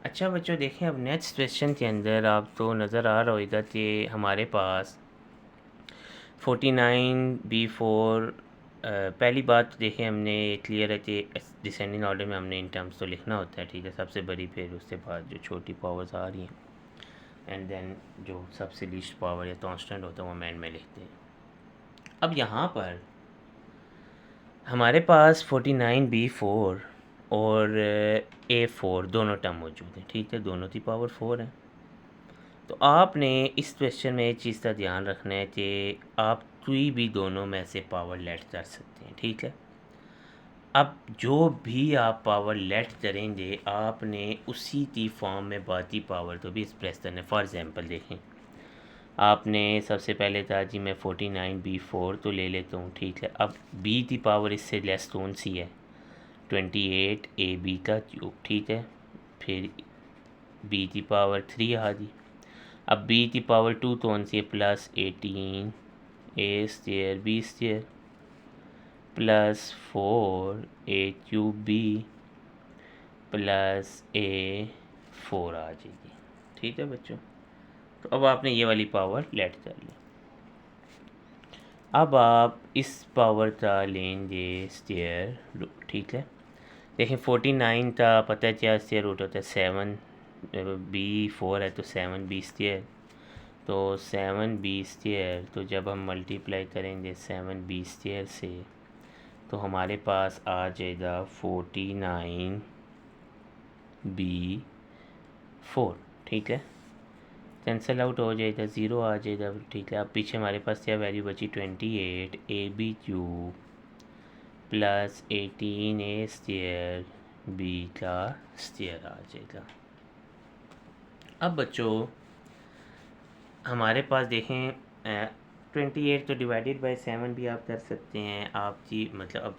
अच्छा बच्चों, देखें अब नेक्स्ट क्वेश्चन के अंदर आपको नज़र आ रहा होगा कि हमारे पास 49b4। पहली बात तो देखें, हमने क्लियर है कि डिसेंडिंग ऑर्डर में हमने इन टर्म्स तो लिखना होता है, ठीक है। सबसे बड़ी, फिर उसके बाद जो छोटी पावर्स आ रही हैं, एंड देन जो सबसे लीस्ट पावर या कांस्टेंट होता है वो हम एंड में लिखते हैं। अब यहाँ पर हमारे पास 49b4 और a4 दोनों टर्म मौजूद हैं, ठीक है। दोनों की पावर 4 है। तो आपने इस क्वेश्चन में एक चीज़ का ध्यान रखना है कि आप कोई भी दोनों में से पावर लेट कर सकते हैं, ठीक है। अब जो भी आप पावर लेट करेंगे, आपने उसी की फॉर्म में बाकी पावर तो भी एक्सप्रेस करना है। फॉर एग्जांपल देखें, आपने सबसे पहले था जी मैं 49b4 तो ले लेता हूँ, ठीक है। अब b की पावर इससे लेस कौन सी है? 28ab का क्यूब, ठीक है। फिर b की पावर 3 आ गई। अब b की पावर 2 कौन सी है? प्लस 18 ए स्क्वायर बी स्क्वायर प्लस 4 ए क्यूब बी प्लस ए 4 आ जाएगी, ठीक है बच्चों। तो अब आपने ये वाली पावर लेट कर ली। अब आप इस पावर का लेंगे स्क्वायर रूट, ठीक है। देखें 49 का पता है क्या स्क्वायर रूट होता है? 7 b4 है तो 7b स्क्वायर, तो 7b स्क्वायर, तो जब हम मल्टीप्लाई करेंगे 7b स्क्वायर से तो हमारे पास आ जाएगा 49b4, ठीक है। कैंसिल आउट हो जाएगा, ज़ीरो आ जाएगा, ठीक है। अब पीछे हमारे पास क्या वैल्यू बची? 28ab³ plus 18a square b का स्क्वायर आ जाएगा। अब बच्चों हमारे पास देखें 28 तो डिवाइडेड बाय 7 भी आप कर सकते हैं। आपकी मतलब अब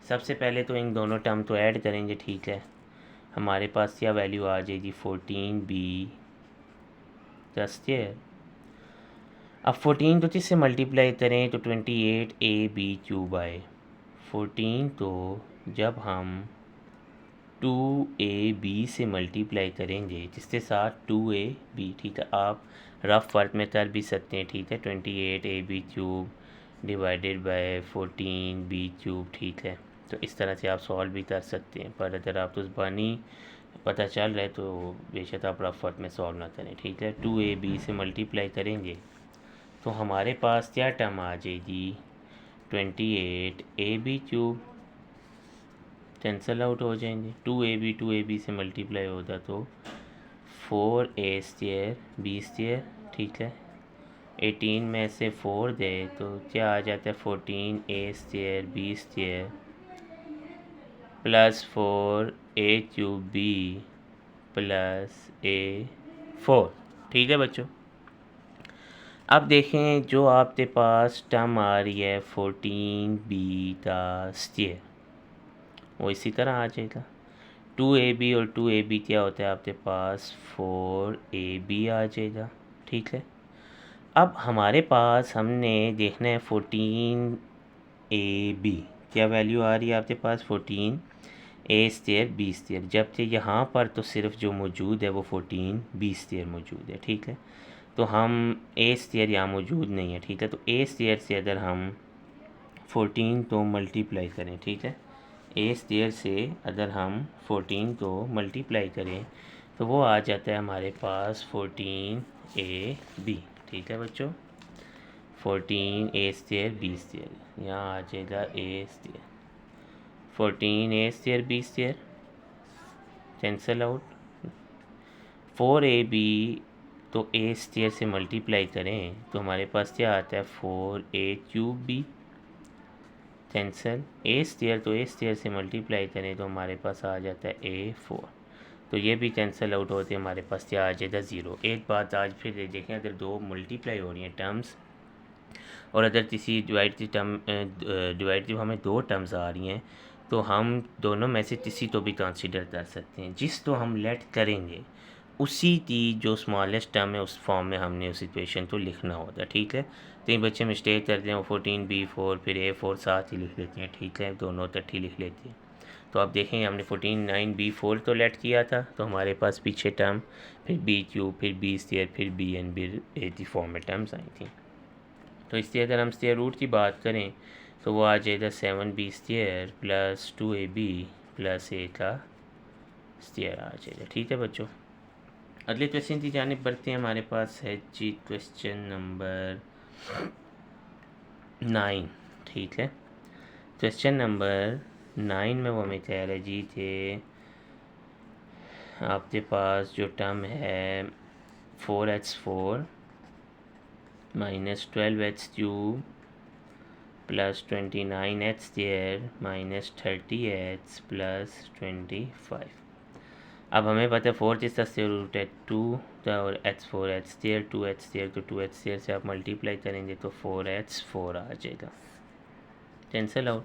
सबसे पहले तो इन दोनों टर्म तो ऐड करेंगे, ठीक है। हमारे पास क्या वैल्यू आ जाएगी? 14b का स्क्वायर। अब 14 तो किससे मल्टीप्लाई करें? तो 28ab³ आए 14, तो जब हम 2ab से मल्टीप्लाई करेंगे जिसके साथ 2ab, ठीक है। आप रफ वर्क में कर भी सकते हैं, ठीक है। 28ab³ डिवाइडेड बाय 14b³, ठीक है। तो इस तरह से आप सॉल्व भी कर सकते हैं, पर अगर आप तो ज़बानी पता चल रहा है तो बेशक आप रफ वर्क में सॉल्व ना करें, ठीक है। 2ab से मल्टीप्लाई करेंगे तो हमारे पास क्या टर्म आ जाएगी? 28ab³ कैंसल आउट हो जाएंगे। 2ab से मल्टीप्लाई होगा तो 4a स्क्वायर b स्क्वायर, ठीक है। 18 में से 4 दे तो क्या आ जाता है? 14a square b square plus 4a³ b plus a4, ठीक है बच्चों। अब देखें जो आपके पास टर्म आ रही है 14b का स्क्वायर, वो इसी तरह आ जाएगा। 2ab और 2ab क्या होता है आपके पास? 4ab आ जाएगा, ठीक है। अब हमारे पास हमने देखना है 14ab क्या वैल्यू आ रही है आपके पास? 14a स्क्वायर b स्क्वायर, जबकि यहाँ पर तो सिर्फ जो मौजूद है वो 14b स्क्वायर मौजूद है, ठीक है। तो हम a स्क्वायर यहाँ मौजूद नहीं है, ठीक है। तो a स्क्वायर से अगर हम 14 तो मल्टीप्लाई करें, ठीक है। ए स्क्वायर से अगर हम 14 को मल्टीप्लाई करें तो वो आ जाता है हमारे पास 14ab, ठीक है बच्चों। 14a स्क्वायर b स्क्वायर, यहाँ आ जाएगा a square, 14a square b square cancel out. 4ab तो a स्क्वायर से मल्टीप्लाई करें तो हमारे पास क्या आता है? 4a³ b cancel. ए स्क्वायर तो ए स्क्वायर से मल्टीप्लाई करें तो हमारे पास आ जाता है a4, तो ये भी कैंसिल आउट होते हैं, हमारे पास क्या आ जाएगा? ज़ीरो। एक बात आज फिर देखें, अगर दो मल्टीप्लाई हो रही हैं टर्म्स और अगर किसी डिवाइड जब हमें दो टर्म्स आ रही हैं तो हम दोनों में से किसी तो भी कंसीडर कर सकते हैं। जिस तो हम लेट करेंगे उसी की जो स्मॉलेस्ट टर्म है उस फॉर्म में हमने उस इक्वेशन को लिखना होता है, ठीक है। कई बच्चे मिस्टेक करते हैं, वो 14b4 फिर a4 साथ ही लिख लेते हैं, ठीक है, दोनों इकट्ठी लिख लेते हैं। तो आप देखेंगे हमने 49b4 तो लेट किया था, तो हमारे पास पीछे टर्म फिर b³ फिर b स्क्वायर फिर b एंड b फॉर्म में टर्म्स आई थी। तो इसलिए अगर हम स्क्वायर रूट की बात करें तो वो आ जाएगा 7b square plus 2ab plus a का स्क्वायर आ जाएगा। ठीक है बच्चों, अगले क्वेश्चन की जानिब बढ़ते हैं। हमारे पास है जी क्वेश्चन नंबर 9। ठीक है, क्वेश्चन नंबर 9 में वो हमें कह रहे जी थे आपके पास जो टर्म है 4h4 minus 12h³ plus 29h² minus 30h plus 25। अब हमें पता है 4 किसका स्क्वायर रूट है 2 का, और h4h² 2h² तो 2h² से आप मल्टीप्लाई करेंगे तो 4h4 आ जाएगा, cancel out.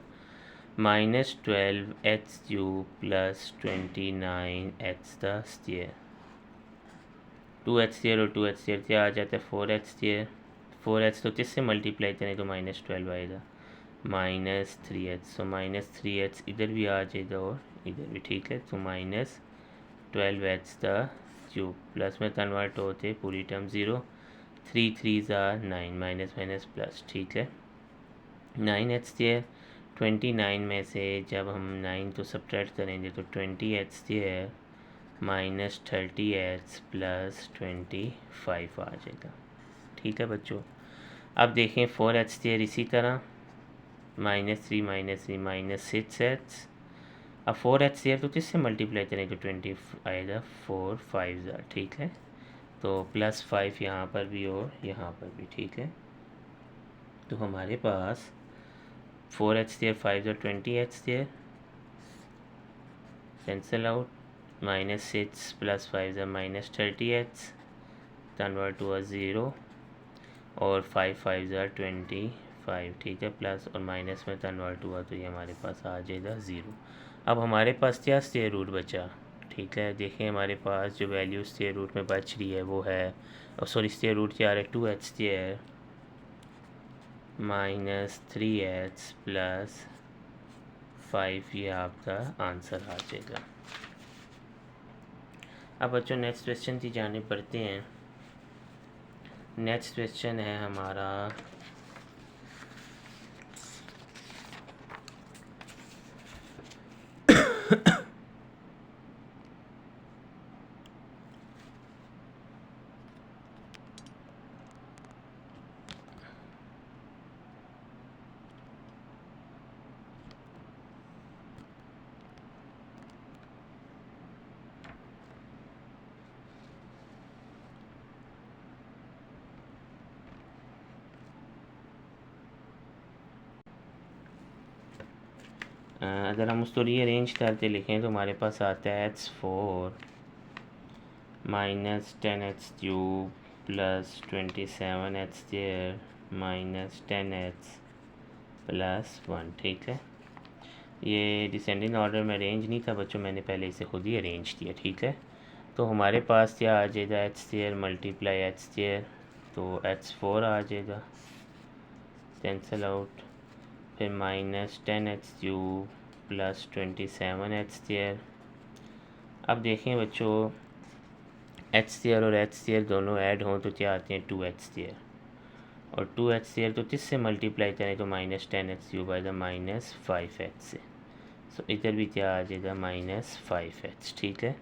Minus 12h³ plus 29h का स्क्वायर, 2h² और 2h² क्या आ जाता है 4h²। 4h तो किससे मल्टीप्लाई करें तो माइनस 12 आएगा, minus 3h। So minus 3h इधर भी आ जाएगा और इधर भी। ठीक है, तो माइनस 12h का क्यूब प्लस में कन्वर्ट होते पूरी term 0, 3 3s are 9 minus minus plus. ठीक है, 9h² 29 में से जब हम 9 को सब्ट्रैक्ट करेंगे तो 20h² माइनस 30h प्लस 25 आ जाएगा। ठीक है बच्चों, अब देखें 4h² इसी तरह -3 -3 माइनस 6h। अब 4h² तो किससे मल्टीप्लाई करें तो 20 आएगा, 4 5 ठीक है, तो प्लस 5 यहाँ पर भी और यहाँ पर भी। ठीक है, तो हमारे पास 4h² 5 20h² cancel out, -6 plus 5 minus 30h convert to 0 और 5 5 25। ठीक है, प्लस और माइनस में कन्वर्ट हुआ तो ये हमारे पास आ जाएगा 0। अब हमारे पास क्या स्क्वायर रूट बचा। ठीक है, देखें हमारे पास जो वैल्यू स्क्वायर रूट में बच रही है वो है, सॉरी स्क्वायर रूट क्या आ रहा है 2h² माइनस 3h प्लस 5, ये आपका आंसर आ जाएगा। अब बच्चों नेक्स्ट क्वेश्चन की जानिब बढ़ते हैं। नेक्स्ट क्वेश्चन है हमारा अगर हम उसको रीअरेंज करके लिखें तो हमारे पास आता है h4 minus 10h³ plus 27h² minus 10h plus 1। ठीक है, ये डिसेंडिंग ऑर्डर में अरेंज नहीं था बच्चों, मैंने पहले इसे खुद ही अरेंज किया। ठीक है, तो हमारे पास क्या आ जाएगा h² मल्टीप्लाई h², तो h4 आ जाएगा, कैंसिल आउट, फिर माइनस 10h³ प्लस 27h²। अब देखें बच्चों h² और h² दोनों ऐड हों तो क्या आते हैं 2h², और 2h² तो किससे मल्टीप्लाई करें तो माइनस 10h³ आएगा माइनस 5h से। सो इधर भी क्या आ जाएगा माइनस 5h। ठीक है,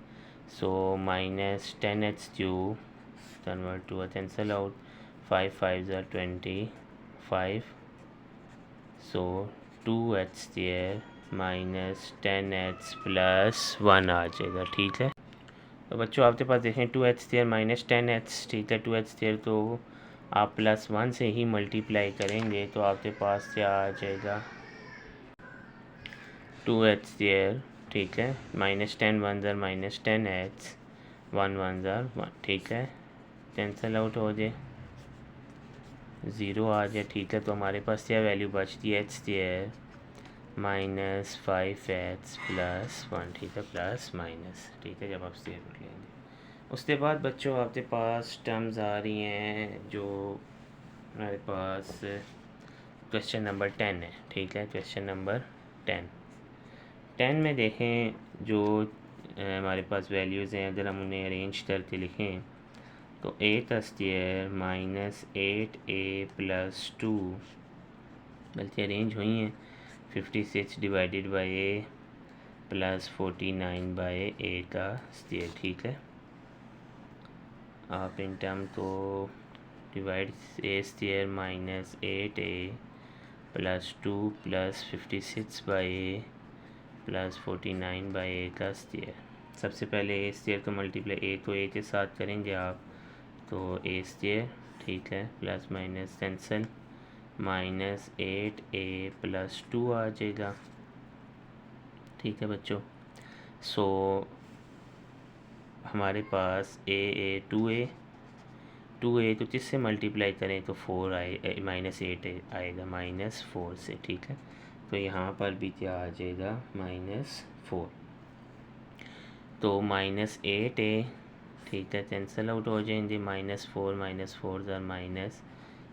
so minus 10h³ convert to cancel out, 5 5 25, so 2h² minus 10h plus 1 आ जाएगा। ठीक है, तो बच्चों आपके पास देखें 2h² माइनस 10h। ठीक है, 2h² तो आप प्लस 1 से ही मल्टीप्लाई करेंगे तो आपके पास क्या आ जाएगा 2h²। ठीक है, माइनस 10 1 माइनस 10h, 1 1 1। ठीक है, कैंसिल आउट हो जाए, 0 आ जाए। ठीक है, तो हमारे पास क्या वैल्यू बचती है h² माइनस 5h प्लस 1। ठीक है, प्लस माइनस। ठीक है, जब आप स्क्वायर रूट लेंगे उसके बाद बच्चों आपके पास टर्म्स आ रही हैं जो हमारे पास क्वेश्चन नंबर 10 है। ठीक है, क्वेश्चन नंबर 10 10 में देखें जो हमारे पास वैल्यूज़ हैं, अगर हम उन्हें अरेंज करके लिखें तो a square minus 8a plus 2, बल्कि अरेंज हुई हैं 56 divided by a plus 49 by a का स्क्वायर। ठीक है, आप इन टर्म को divide a square minus 8a plus 2 plus 56 by a plus 49 by a का स्क्वायर। सबसे पहले a स्क्वायर को मल्टीप्लाई a को a के साथ करेंगे आप, तो a स्क्वायर, ठीक है, plus minus cancel, minus 8a plus 2 आ जाएगा। ठीक है बच्चों, सो हमारे पास a 2a तो किससे मल्टीप्लाई करें तो 4 आए, माइनस 8 आएगा माइनस 4 से। ठीक है, तो यहाँ पर भी क्या आ जाएगा -4, तो -8a, ठीक है, कैंसल आउट हो जाएंगे, -4 ज़र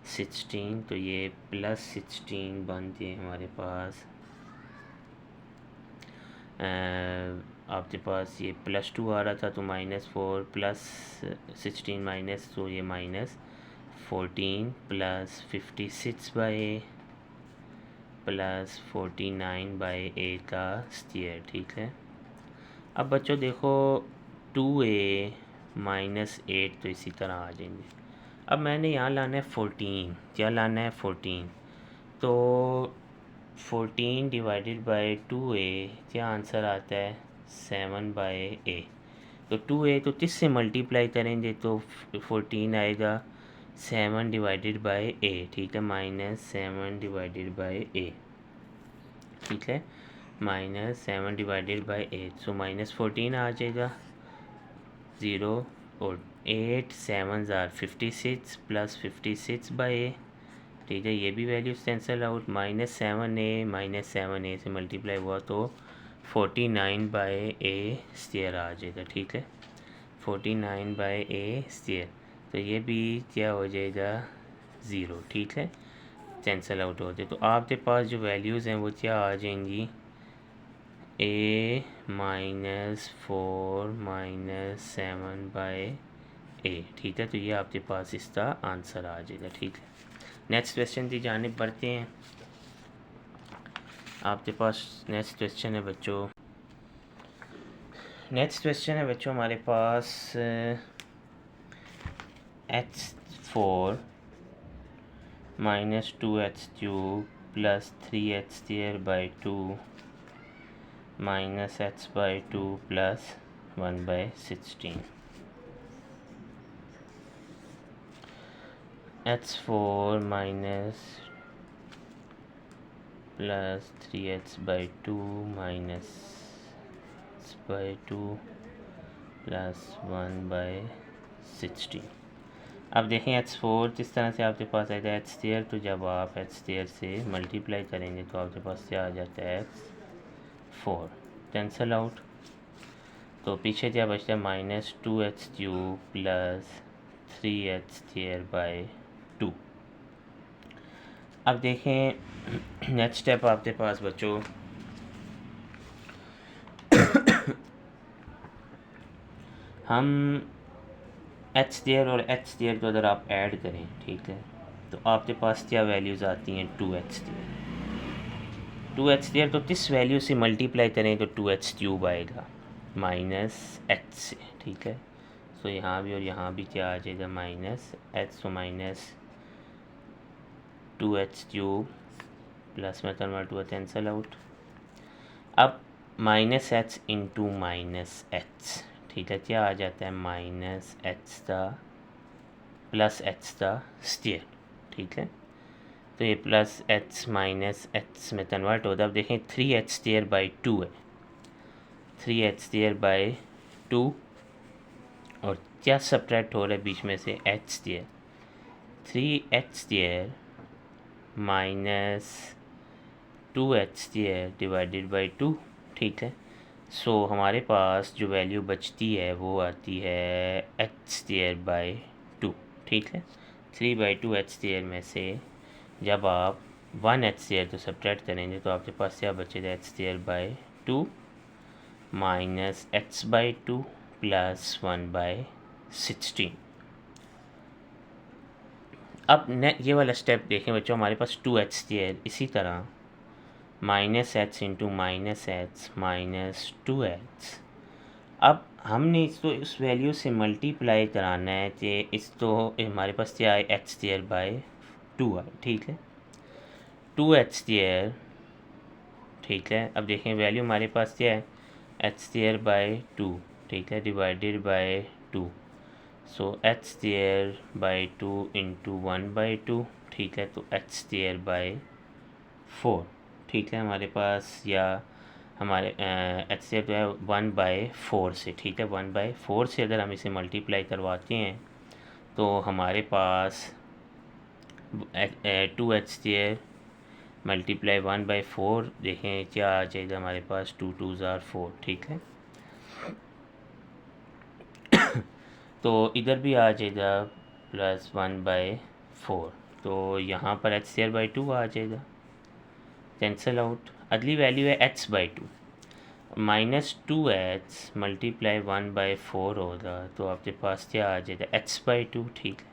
-16, तो ये +16 बनते हैं हमारे पास। आपके पास ये +2 आ रहा था तो -4 प्लस 16 माइनस, तो ये -14 plus 56 by a plus 49 by a का स्क्वायर। ठीक है, अब बच्चों देखो 2a माइनस 8 तो इसी तरह आ जाएंगे। अब मैंने यहाँ लाना है 14, क्या लाना है 14, तो 14 डिवाइडेड बाई 2a क्या आंसर आता है 7 बाई a। तो 2a तो किससे मल्टीप्लाई करेंगे तो 14 आएगा 7 डिवाइडेड बाई a। ठीक है, -7 डिवाइडेड बाई a। ठीक है, -7 डिवाइडेड बाई 8, सो -14 आ जाएगा 0, और 8 7 ज़ार 56 प्लस 56 बाई a। ठीक है, ये भी वैल्यूज कैंसल आउट, -7a से मल्टीप्लाई हुआ तो 49 बाई a स्क्वायर आ जाएगा। ठीक है, 49 बाई a स्क्वायर, तो ये भी क्या हो जाएगा 0। ठीक है, कैंसल आउट हो जाए, तो आपके पास जो वैल्यूज़ हैं वो क्या आ जाएंगी a -4 -7 बाई a। ठीक है, तो ये आपके पास इसका आंसर आ जाएगा। ठीक है, नेक्स्ट क्वेश्चन की जानिब बढ़ते हैं। आपके पास नेक्स्ट क्वेश्चन है बच्चों, हमारे पास h4 -2h³ plus 3h² by 2 -h/2 plus 1/16। h4 minus plus 3h/2 minus h/2 plus 1/16। अब देखें h4 किस तरह से आपके पास आएगा h², तो जब आप h² से मल्टीप्लाई करेंगे तो आपके पास क्या आ जाता है h4, कैंसल आउट, तो पीछे क्या बचता है -2h³ प्लस 3h² बाई 2। अब देखें नेक्स्ट स्टेप आपके पास बच्चों, हम h² और h² को अगर आप ऐड करें, ठीक है, तो आपके पास क्या वैल्यूज़ आती हैं 2h²। तो किस वैल्यू से मल्टीप्लाई करें तो 2h³ आएगा -h से। ठीक है, तो यहाँ भी और यहाँ भी क्या आ जाएगा -h, तो -2h³ प्लस में कन्वर्ट हुआ, कैंसल आउट। अब -h इंटू -h, ठीक है, क्या आ जाता है -h का प्लस h का स्क्वायर। ठीक है, तो ये प्लस h माइनस h में कन्वर्ट होता है। अब देखें 3h² बाई 2 है, 3h² बाई 2, और क्या सब्ट्रैक्ट हो रहा है बीच में से h², 3h² minus 2h² divided by 2। ठीक है, सो हमारे पास जो वैल्यू बचती है वो आती है h² बाई 2। ठीक है, 3/2 h² में से जब आप 1h² तो सब्ट्रैक्ट करेंगे तो आपके पास क्या बचेगा h² by 2 minus H by 2 plus 1/16। अब ये वाला स्टेप देखें बच्चों, हमारे पास 2h है, इसी तरह minus H into minus H minus 2h। अब हमने इसको इस वैल्यू से मल्टीप्लाई कराना है कि इस तो हमारे पास क्या आए एच स्क्वायर बाई 2 आए, ठीक है, 2h स्क्वायर, ठीक है। अब देखें वैल्यू हमारे पास क्या है एच स्क्वायर बाई 2, ठीक है, divided by 2, so H square by 2 into 1/2, ठीक है, तो एच स्क्वायर बाई 4, ठीक है हमारे पास, या हमारे एच स्क्वायर जो है 1/4 से, ठीक है, 1/4 से अगर हम इसे मल्टीप्लाई करवाते हैं तो हमारे पास 2h स्क्वायर मल्टीप्लाई 1/4, देखें क्या आ जाएगा हमारे पास, 2 2 ज़ार 4, ठीक है। तो इधर भी आ जाएगा प्लस 1/4, तो यहाँ पर एच स्क्वायर बाई 2 आ जाएगा, कैंसिल आउट। अगली वैल्यू है H by 2, minus 2h multiply 1/4 होगा, तो आपके पास क्या आ जाएगा h बाई 2, ठीक है।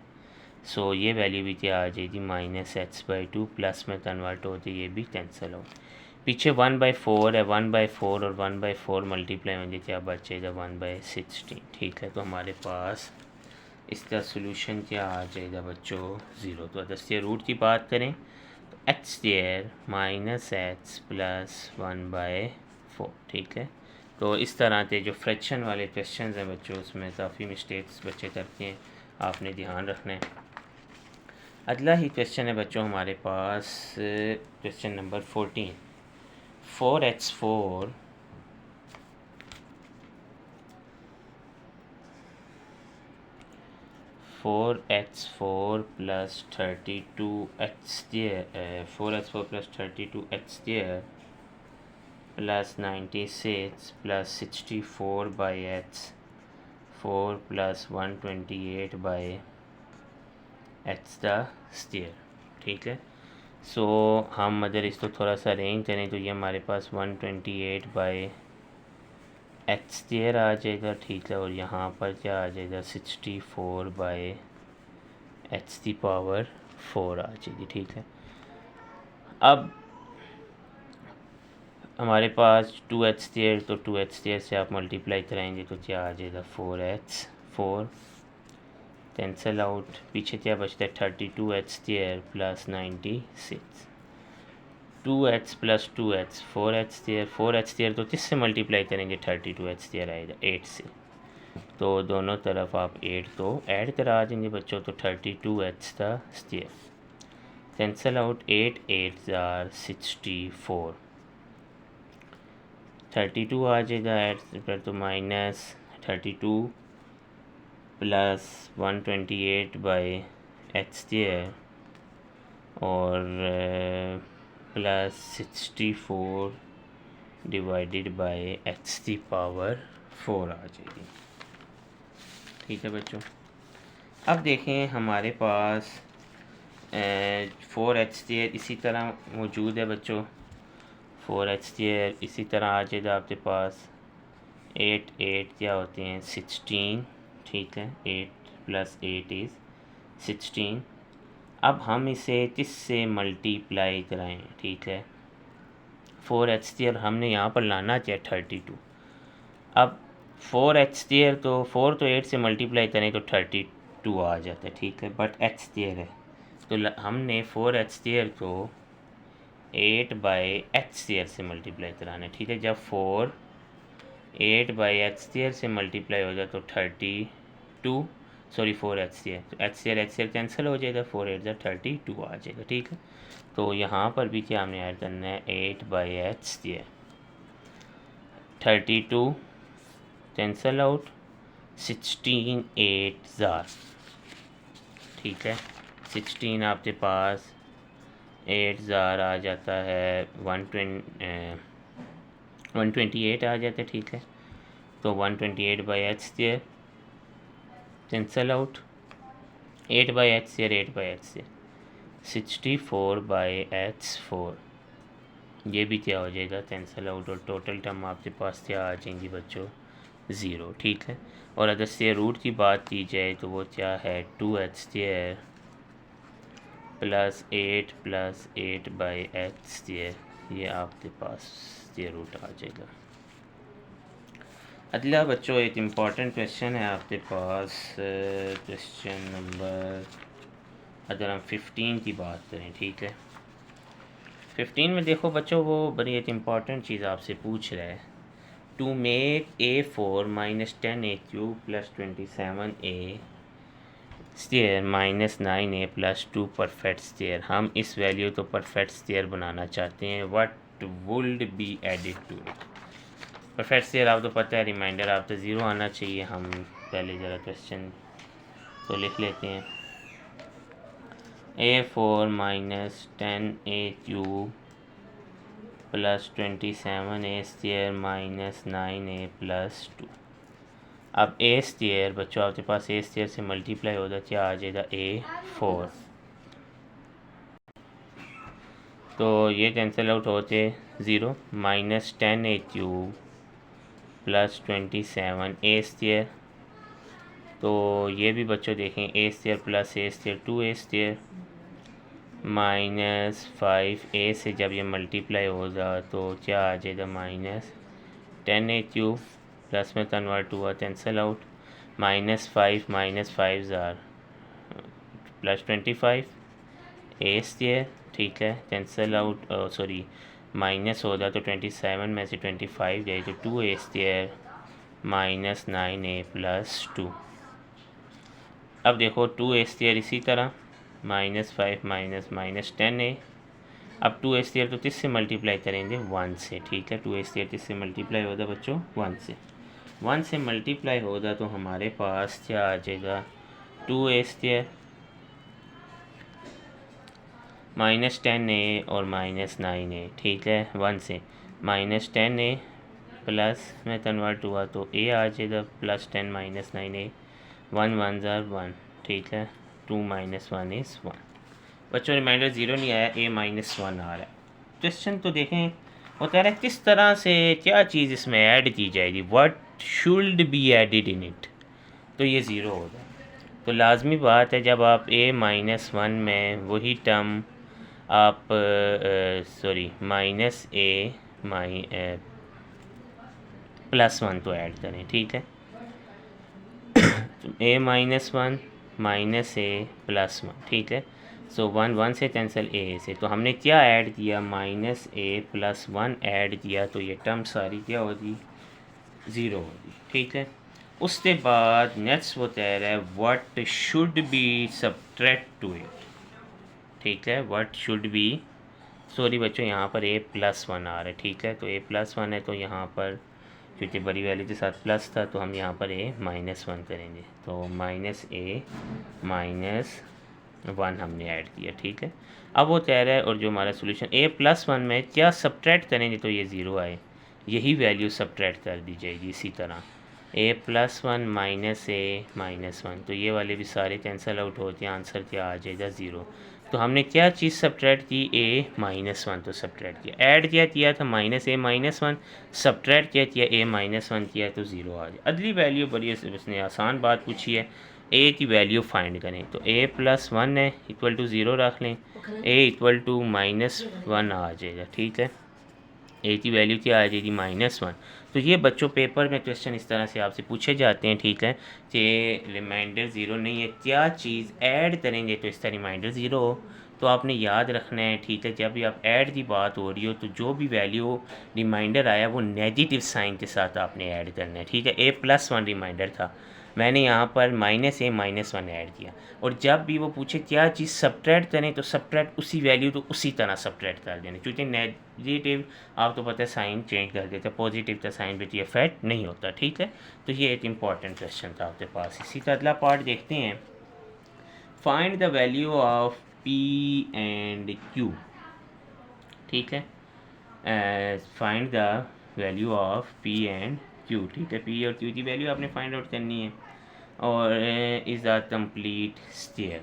सो ये वैल्यू भी क्या आ जाएगी माइनस एच बाई 2, प्लस में कन्वर्ट हो जाए, ये भी कैंसिल हो। पीछे 1/4 है, 1/4 और 1/4 मल्टीप्लाई होंगे, क्या बचेगा 1/16, ठीक है। तो हमारे पास इसका सोल्यूशन क्या आ जाएगा बच्चों 0। तो अगर इसके रूट की बात करें तो H square minus H plus 1/4, ठीक है। तो इस तरह के जो फ्रैक्शन वाले क्वेश्चन हैं बच्चों, उसमें काफ़ी मिस्टेक्स बच्चे करते हैं, आपने ध्यान रखना है। अगला ही क्वेश्चन है बच्चों हमारे पास question number 14, 4x4 4x4 plus 32h square, 4x4 plus 32h square plus 96 plus 64/h 4 plus 128/h the square, ठीक है। सो हम अगर इसको थोड़ा सा अरेंज करें तो ये हमारे पास 128/h स्क्वायर आ जाएगा, ठीक है, और यहाँ पर क्या आ जाएगा 64/h की पावर 4 आ जाएगी, ठीक है। अब हमारे पास 2h स्क्वायर, तो 2h स्क्वायर से आप मल्टीप्लाई कराएंगे तो क्या आ जाएगा 4 कैंसिल आउट, पीछे क्या बचता है 32h square plus 96, 2h plus 2h 4h square, 4h square तो किससे मल्टीप्लाई करेंगे 32h स्क्वायर आएगा 8 से, तो दोनों तरफ आप 8 तो ऐड करा देंगे बच्चों, तो 32h का स्क्वायर, कैंसिल आउट, 8 8 ज़ार 64, 32 आ जाएगा ऐड पर, तो माइनस 32 प्लस 128/h स्क्वायर और प्लस 64 डिवाइडेड बाय h की पावर 4 आ जाएगी, ठीक है बच्चों। अब देखें हमारे पास 4h स्क्वायर इसी तरह मौजूद है बच्चों, 4h स्क्वायर इसी तरह आ जाएगा आपके पास, 8 8 क्या होते हैं 16, ठीक है, 8 प्लस 8 इज़ 16। अब हम इसे किससे मल्टीप्लाई कराएं, ठीक है, 4h स्क्वायर हमने यहाँ पर लाना चाहिए 32, अब 4h स्क्वायर तो 4 तो 8 से मल्टीप्लाई करें तो 32 आ जाता है, ठीक है, बट h स्क्वायर है तो हमने 4h स्क्वायर को 8/h स्क्वायर से मल्टीप्लाई कराना है, ठीक है। जब 8/h स्क्वायर से मल्टीप्लाई हो जाए तो 32, सॉरी 4h स्क्वायर, तो h स्क्वायर कैंसिल हो जाएगा, 4 8 32 आ जाएगा, ठीक है। तो यहाँ पर भी क्या हमने ऐड करना है 8/h स्क्वायर, 32 कैंसिल आउट, 16 8 ज़ार, ठीक है, 16 आपके पास 8 ज़ार आ जाता है 128 आ जाता है, ठीक है। तो 128/h square cancel out, 8/h square 8/h square 64/h 4, ये भी क्या हो जाएगा, कैंसिल आउट, और टोटल टर्म आपके पास क्या आ जाएंगी बच्चों, ज़ीरो। ठीक है। और अगर से रूट की बात की जाए तो वो क्या है, 2h² प्लस 8/x², ये आपके पास ये रूट आ जाएगा। अगला बच्चों एक इम्पॉर्टेंट क्वेश्चन है आपके पास, क्वेश्चन नंबर, अगर हम 15 की बात करें, ठीक है। 15 में देखो बच्चों, वो बड़ी एक इम्पॉर्टेंट चीज़ आपसे पूछ रहा है, to make A4 - 10A³ + 27A² -9A + 2 perfect square. हम इस वैल्यू तो परफेक्ट स्क्वायर बनाना चाहते हैं, what would be added to it. Perfect square आप तो पता है, रिमाइंडर आप तो ज़ीरो आना चाहिए। हम पहले ज़रा क्वेश्चन तो लिख लेते हैं, A4 - 10A³ + 27A² -9A + 2। अब A² बच्चों आपके पास A² से मल्टीप्लाई होगा, क्या आ जाएगा, A4। तो ये कैंसिल आउट होते ज़ीरो, -10A³ + 27A²। तो ये भी बच्चों देखें, A² + A² 2A² -5A से जब ये मल्टीप्लाई होगा तो क्या आ जाएगा, -10A³ प्लस में कन्वर्ट हुआ, कैंसिल आउट, -5 -5 ज़ार +25A²। ठीक है, कैंसिल आउट, सॉरी माइनस होगा तो 27 में से 25 जाए तो 2A² -9A + 2। अब देखो 2A² इसी तरह, -5 -10A। अब 2A² तो किस से मल्टीप्लाई करेंगे, 1 से। ठीक है, 2A² किस से मल्टीप्लाई होगा बच्चों, 1 से। 1 से मल्टीप्लाई होगा तो हमारे पास क्या आ जाएगा, 2A² -10A और -9A। ठीक है, 1 से -10A प्लस में कन्वर्ट हुआ तो A आ जाएगा, +10 -9A, 1 1 ज़ार 1। ठीक है, 2 - 1 इज़ 1। बच्चों रिमाइंडर ज़ीरो नहीं आया, A -1 आ रहा है। क्वेश्चन तो देखें, वो कह रहा है किस तरह से क्या चीज़ इसमें ऐड की जाएगी, what should be added in it, तो ये ज़ीरो होगा। तो लाजमी बात है, जब आप A -1 में वही टर्म आप सॉरी -A +1 तो ऐड करें। ठीक है, तो A -1 -A +1। ठीक है, सो 1 1 से कैंसिल A से, तो हमने क्या ऐड किया, -A +1 ऐड किया, तो ये टर्म सारी क्या होगी, ज़ीरो होगी। ठीक है, उसके बाद नेक्स्ट वो कह रहा है what should be subtract to it. ठीक है, व्हाट शुड बी, सॉरी बच्चों यहाँ पर A +1 आ रहा है। ठीक है, तो A +1 है तो यहाँ पर क्योंकि बड़ी वैल्यू के साथ प्लस था तो हम यहाँ पर A -1 करेंगे, तो -A -1 हमने ऐड किया। ठीक है, अब वो कह रहा है, और जो हमारा सोल्यूशन A +1 में क्या सब्ट्रैक्ट करेंगे तो ये ज़ीरो आए, यही वैल्यू सब्ट्रैक्ट कर दी जाएगी। इसी तरह A +1 -A -1, तो ये वाले भी सारे कैंसिल आउट होते हैं, आंसर क्या आ जाएगा, ज़ीरो। तो हमने क्या चीज़ सब्ट्रैक्ट की, A -1 तो सब्ट्रैक्ट किया, ऐड क्या किया था, -A -1, सब्ट्रैक्ट क्या किया, A -1 किया, तो ज़ीरो आ जाए। अगली वैल्यू बड़ी उसने आसान बात पूछी है, A की वैल्यू फाइंड करें, तो A +1 है इक्वल टू ज़ीरो रख लें, A इक्वल टू -1 आ जाएगा। ठीक है, A की वैल्यू क्या आ जाएगी, -1। तो ये बच्चों पेपर में क्वेश्चन इस तरह से आपसे पूछे जाते हैं। ठीक है, कि रिमाइंडर ज़ीरो नहीं है, क्या चीज़ ऐड करेंगे तो इसका रिमाइंडर ज़ीरो हो, तो आपने याद रखना है। ठीक है, जब भी आप ऐड की बात हो रही हो तो जो भी वैल्यू रिमाइंडर आया वो नेगेटिव साइन के साथ आपने ऐड करना है। ठीक है, A +1 रिमाइंडर था, मैंने यहाँ पर -A -1 ऐड किया, और जब भी वो पूछे क्या चीज़ सब्ट्रैक्ट करें तो सब्ट्रैक्ट उसी वैल्यू तो उसी तरह सब्ट्रैक्ट कर देना, क्योंकि नेगेटिव आपको पता है साइन चेंज कर देते हैं, पॉजिटिव का साइन पे ये इफेक्ट नहीं होता। ठीक है, तो ये एक इम्पॉर्टेंट क्वेश्चन था आपके पास। इसी का अगला पार्ट देखते हैं, find the value of P and Q। ठीक है, find the value of P and Q। ठीक है, P और Q की वैल्यू आपने फाइंड आउट करनी है, और इज़ अ कंप्लीट स्टेयर।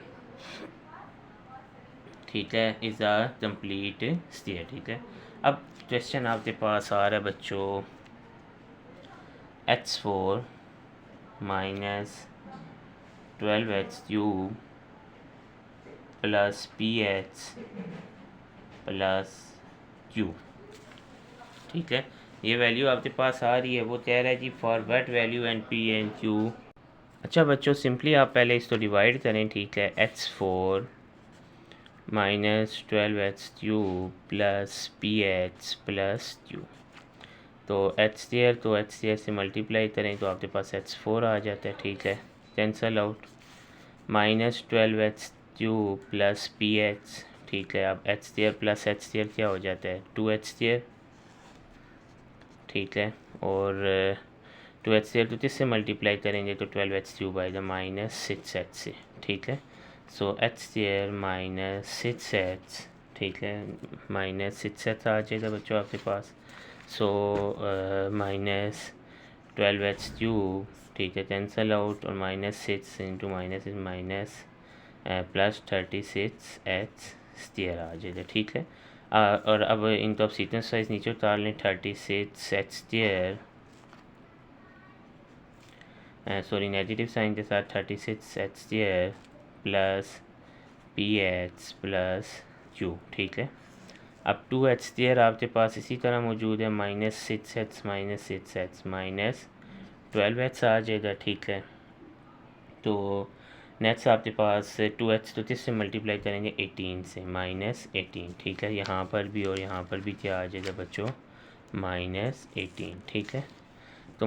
ठीक है, इज़ अ कंप्लीट स्टेयर। ठीक है, अब क्वेश्चन आपके पास आ रहा है बच्चों, x4 minus 12x³ plus px plus q, ठीक है। ये वैल्यू आपके पास आ रही है, वो कह रहा है जी for what value and p and q। अच्छा बच्चों, सिंपली आप पहले इसको डिवाइड करें, ठीक है। x4 minus 12x³ plus px plus q, तो h² से मल्टीप्लाई करें तो आपके पास h4 आ जाता है, ठीक है। Cancel out, minus 12x³ plus px, ठीक है। अब h² प्लस h² क्या हो जाता है, 2h², ठीक है। और 2h² तो किससे मल्टीप्लाई करेंगे तो 12h³ आएगा माइनस 6h से, ठीक है। सो h² माइनस 6h, ठीक है, माइनस 6h आ जाएगा बच्चों आपके पास। सो माइनस 12h³, ठीक है, कैंसल आउट, और minus 6 into minus is minus plus 36h² आ जाएगा, ठीक है। और अब इनको आप सीक्वेंस वाइज नीचे उतार लें, 36h², सॉरी नेगेटिव साइन के साथ 36h² plus px plus q, ठीक है। अब 2h² आपके पास इसी तरह मौजूद है, माइनस 6h माइनस 12h आ जाएगा, ठीक है। तो नेक्स्ट आपके पास 2h तो किससे मल्टीप्लाई करेंगे, 18 से, माइनस 18, ठीक है। यहाँ पर भी और यहाँ पर भी क्या आ जाएगा बच्चों, माइनस 18, ठीक है। तो